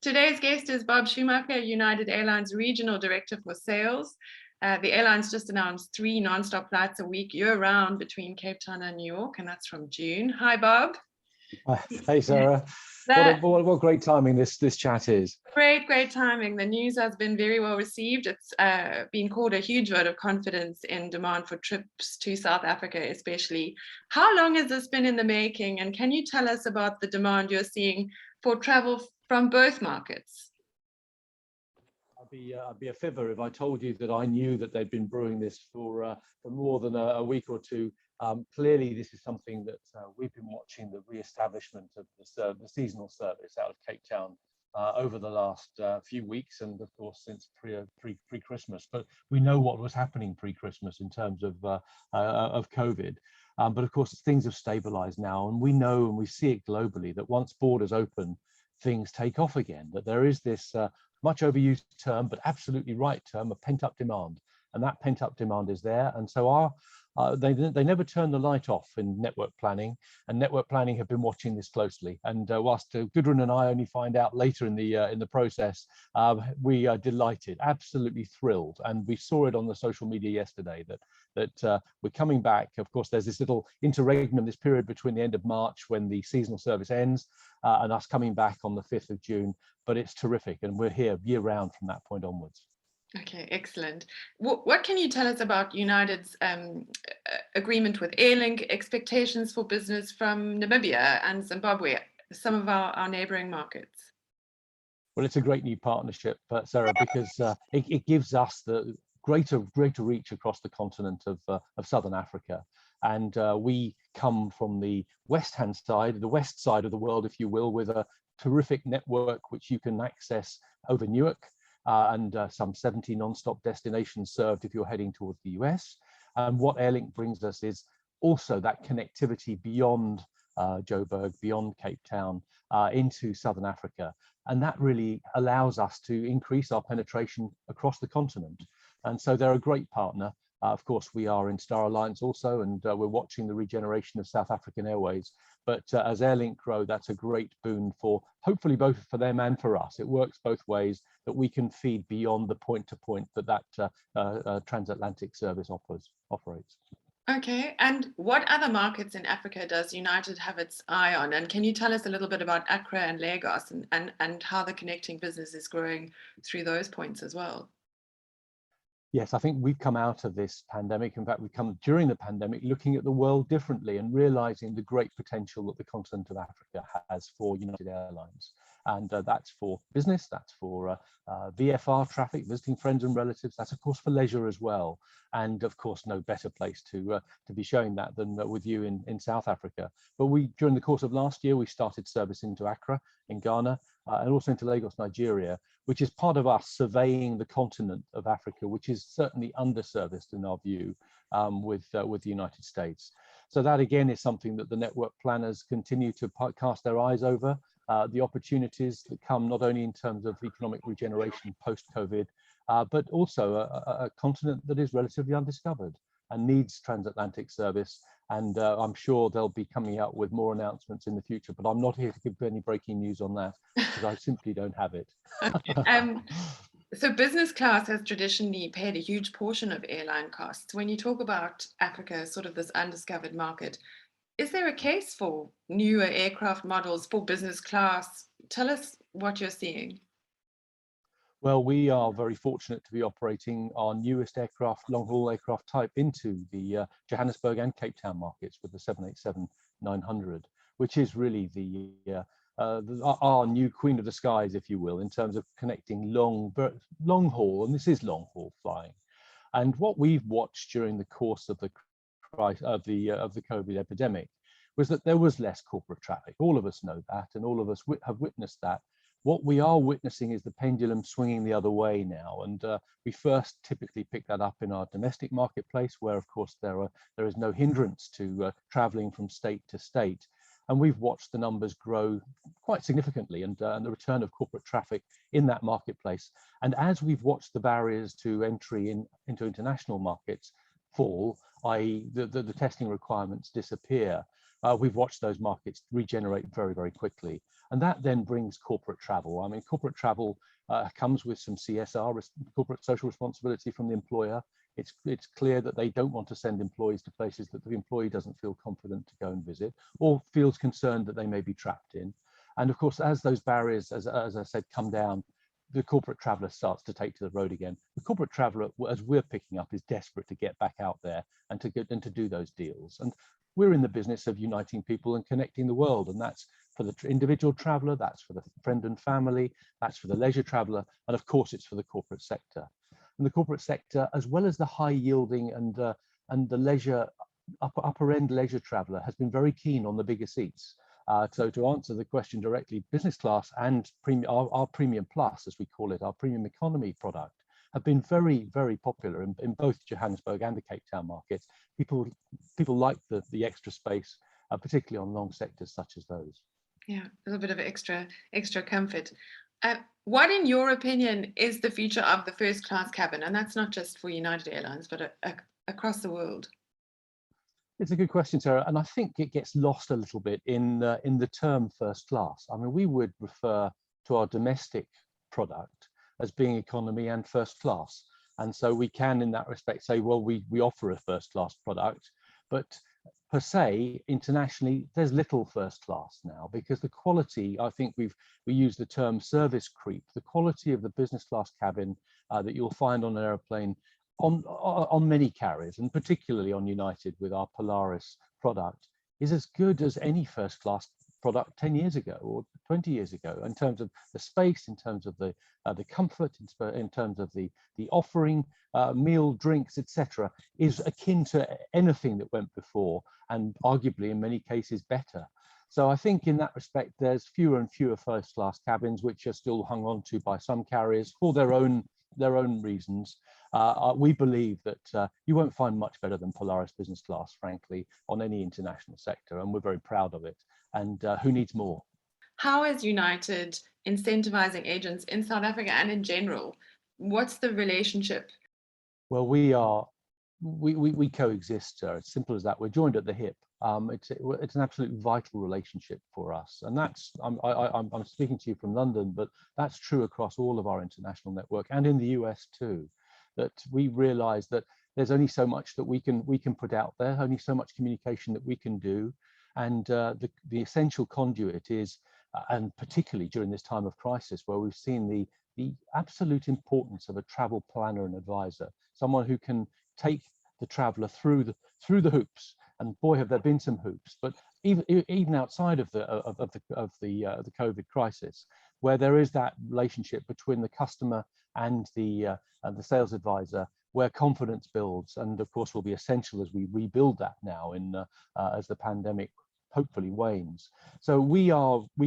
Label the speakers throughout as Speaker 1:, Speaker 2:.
Speaker 1: Today's guest is Bob Scumacher, United Airlines Regional Director for Sales. The airline's just announced 3 non-stop flights a week year-round between Cape Town and New York, and that's from June. Hi, Bob.
Speaker 2: Hey, Sarah. What great timing this chat is.
Speaker 1: Great timing. The news has been very well received. It's been called a huge vote of confidence in demand for trips to South Africa, especially. How long has this been in the making? And can you tell us about the demand you're seeing for travel from both markets?
Speaker 2: I'd be a fibber if I told you that I knew that they'd been brewing this for more than a week or two. Clearly, this is something that we've been watching, the re-establishment of the seasonal service out of Cape Town over the last few weeks, and of course since pre-Christmas. But we know what was happening pre-Christmas in terms of COVID. But of course, things have stabilized now, and we know and we see it globally that once borders open, things take off again, that there is this much overused term, but absolutely right term, of pent-up demand. And that pent-up demand is there. And so they never turn the light off in network planning, and network planning have been watching this closely. And whilst Gudrun and I only find out later in the process, we are delighted, absolutely thrilled. And we saw it on the social media yesterday that we're coming back. Of course, there's this little interregnum, this period between the end of March when the seasonal service ends and us coming back on the 5th of June. But it's terrific, and we're here year round from that point onwards.
Speaker 1: Okay, excellent. What can you tell us about United's agreement with Airlink, expectations for business from Namibia and Zimbabwe, some of our neighboring markets?
Speaker 2: Well, it's a great new partnership, Sarah, because it gives us the greater reach across the continent of Southern Africa. And we come from the west-hand side, the west side of the world, if you will, with a terrific network which you can access over Newark. And some 70 non-stop destinations served if you're heading towards the US. And what Airlink brings us is also that connectivity beyond Joburg, beyond Cape Town, into Southern Africa. And that really allows us to increase our penetration across the continent. And so they're a great partner. Of course, we are in Star Alliance also, and we're watching the regeneration of South African Airways. But as Airlink grow, that's a great boon for hopefully both for them and for us. It works both ways, that we can feed beyond the point-to-point that transatlantic service operates.
Speaker 1: Okay, and what other markets in Africa does United have its eye on? And can you tell us a little bit about Accra and Lagos and how the connecting business is growing through those points as well?
Speaker 2: Yes, I think we've come out of this pandemic. In fact, we've come during the pandemic looking at the world differently and realizing the great potential that the continent of Africa has for United Airlines. And that's for business, that's for VFR traffic, visiting friends and relatives. That's of course for leisure as well. And of course, no better place to be showing that than with you in South Africa. But during the course of last year, we started service into Accra in Ghana and also into Lagos, Nigeria, which is part of us surveying the continent of Africa, which is certainly underserviced in our view with the United States. So that again is something that the network planners continue to cast their eyes over. The opportunities that come not only in terms of economic regeneration post-COVID, but also a continent that is relatively undiscovered and needs transatlantic service. And I'm sure they'll be coming out with more announcements in the future, but I'm not here to give any breaking news on that because I simply don't have it.
Speaker 1: Okay. So business class has traditionally paid a huge portion of airline costs. When you talk about Africa as sort of this undiscovered market, is there a case for newer aircraft models for business class? Tell us what you're seeing.
Speaker 2: Well, we are very fortunate to be operating our newest aircraft, long-haul aircraft type, into the Johannesburg and Cape Town markets with the 787-900, which is really our new queen of the skies, if you will, in terms of connecting long haul, and this is long haul flying. And what we've watched during the course of the COVID epidemic was that there was less corporate traffic. All of us know that, and all of us have witnessed that. What we are witnessing is the pendulum swinging the other way now, and we first typically pick that up in our domestic marketplace, where of course there is no hindrance to traveling from state to state, and we've watched the numbers grow quite significantly, and the return of corporate traffic in that marketplace. And as we've watched the barriers to entry into international markets fall, i.e. the testing requirements disappear, we've watched those markets regenerate very, very quickly. And that then brings corporate travel. I mean, corporate travel comes with some CSR, corporate social responsibility from the employer. It's clear that they don't want to send employees to places that the employee doesn't feel confident to go and visit, or feels concerned that they may be trapped in. And of course, as those barriers, as I said, come down, the corporate traveller starts to take to the road again. The corporate traveller, as we're picking up, is desperate to get back out there and to do those deals. And we're in the business of uniting people and connecting the world, and that's for the individual traveller, that's for the friend and family, that's for the leisure traveller, and of course it's for the corporate sector. And the corporate sector, as well as the high yielding and the leisure upper end leisure traveller, has been very keen on the bigger seats. So to answer the question directly, business class and our premium plus, as we call it, our premium economy product, have been very, very popular in both Johannesburg and the Cape Town markets. People like the extra space, particularly on long sectors such as those.
Speaker 1: Yeah, a little bit of extra comfort. What, in your opinion, is the future of the first class cabin? And that's not just for United Airlines, but across the world.
Speaker 2: It's a good question, Sarah, and I think it gets lost a little bit in the term first class. I mean, we would refer to our domestic product as being economy and first class, and so we can, in that respect, say, well, we offer a first class product, but per se, internationally, there's little first class now, because the quality, I think we use the term service creep, the quality of the business class cabin that you'll find on an airplane on many carriers, and particularly on United with our Polaris product, is as good as any first class product 10 years ago or 20 years ago, in terms of the space, in terms of the comfort, in terms of the offering, meal, drinks, etc., is akin to anything that went before, and arguably in many cases better. So I think in that respect, there's fewer and fewer first class cabins which are still hung on to by some carriers for their own reasons. We believe that you won't find much better than Polaris business class, frankly, on any international sector, and we're very proud of it. And who needs more?
Speaker 1: How is United incentivizing agents in South Africa and in general? What's the relationship?
Speaker 2: Well, we coexist, as simple as that. We're joined at the hip. It's an absolute vital relationship for us, and that's I'm speaking to you from London, but that's true across all of our international network and in the US too. That we realise that there's only so much that we can put out there, only so much communication that we can do, and the essential conduit is, and particularly during this time of crisis, where we've seen the absolute importance of a travel planner and advisor, someone who can take the traveller through the hoops. And boy, have there been some hoops! But even outside of the COVID crisis, where there is that relationship between the customer and the sales advisor, where confidence builds, and of course will be essential as we rebuild that now as the pandemic hopefully wanes. So we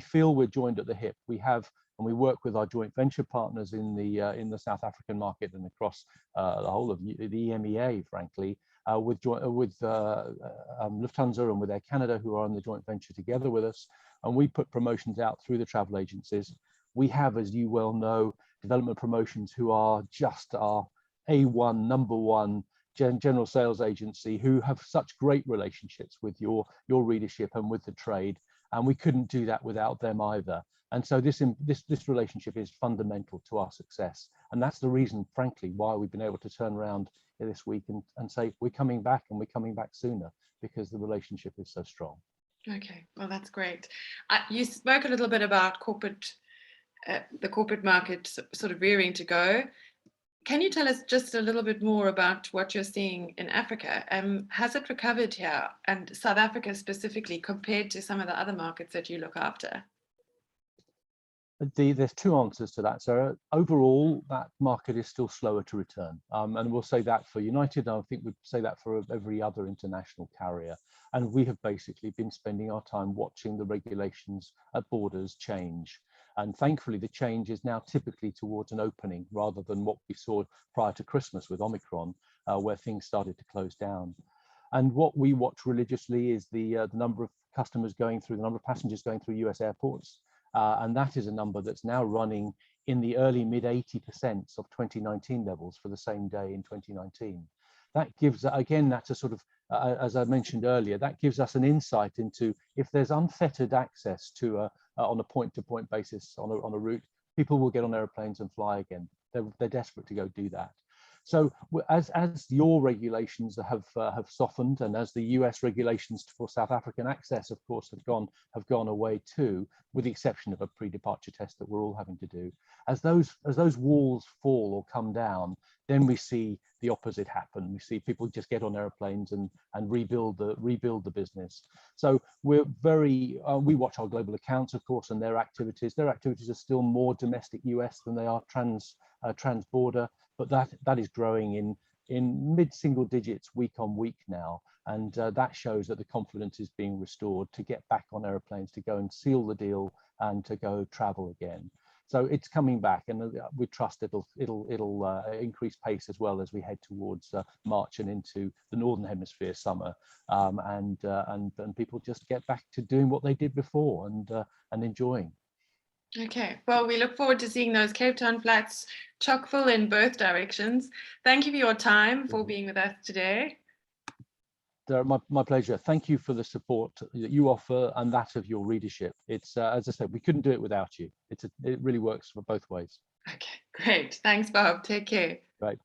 Speaker 2: feel we're joined at the hip. We have, and we work with our joint venture partners in the South African market and across the whole of the EMEA, frankly, with Lufthansa and with Air Canada, who are on the joint venture together with us, and we put promotions out through the travel agencies. We have, as you well know, development promotions who are just our A1, number one general sales agency, who have such great relationships with your readership and with the trade, and we couldn't do that without them either. And so this relationship is fundamental to our success, and that's the reason, frankly, why we've been able to turn around this week and say we're coming back, and we're coming back sooner, because the relationship is so strong.
Speaker 1: Okay, well, that's great. You spoke a little bit about the corporate market sort of rearing to go. Can you tell us just a little bit more about what you're seeing in Africa? Has it recovered here, and South Africa specifically, compared to some of the other markets that you look after?
Speaker 2: There's two answers to that, Sarah. Overall, that market is still slower to return. And we'll say that for United, and I think we'd say that for every other international carrier. And we have basically been spending our time watching the regulations at borders change. And thankfully, the change is now typically towards an opening, rather than what we saw prior to Christmas with Omicron, where things started to close down. And what we watch religiously is the number of customers going through, the number of passengers going through US airports. And that is a number that's now running in the early mid 80% of 2019 levels for the same day in 2019. That gives, again, that's a sort of, as I mentioned earlier, that gives us an insight into if there's unfettered access to a on a point-to-point basis on a route, people will get on airplanes and fly again. They're desperate to go do that. So as your regulations have softened, and as the US regulations for South African access, of course, have gone away too, with the exception of a pre-departure test that we're all having to do. As those walls fall or come down, then we see the opposite happen. We see people just get on airplanes and rebuild the business. So we're very we watch our global accounts, of course, and their activities. Their activities are still more domestic US than they are trans-border. But that is growing in mid-single digits week on week now, and that shows that the confidence is being restored to get back on airplanes, to go and seal the deal, and to go travel again. So it's coming back, and we trust it'll increase pace as well as we head towards March and into the Northern Hemisphere summer, and people just get back to doing what they did before and enjoying.
Speaker 1: Okay, well, we look forward to seeing those Cape Town flights chock full in both directions. Thank you for your time, for being with us today.
Speaker 2: My pleasure. Thank you for the support that you offer and that of your readership. It's as I said, we couldn't do it without you. It really works for both ways.
Speaker 1: Okay, great. Thanks, Bob. Take care.
Speaker 2: Right.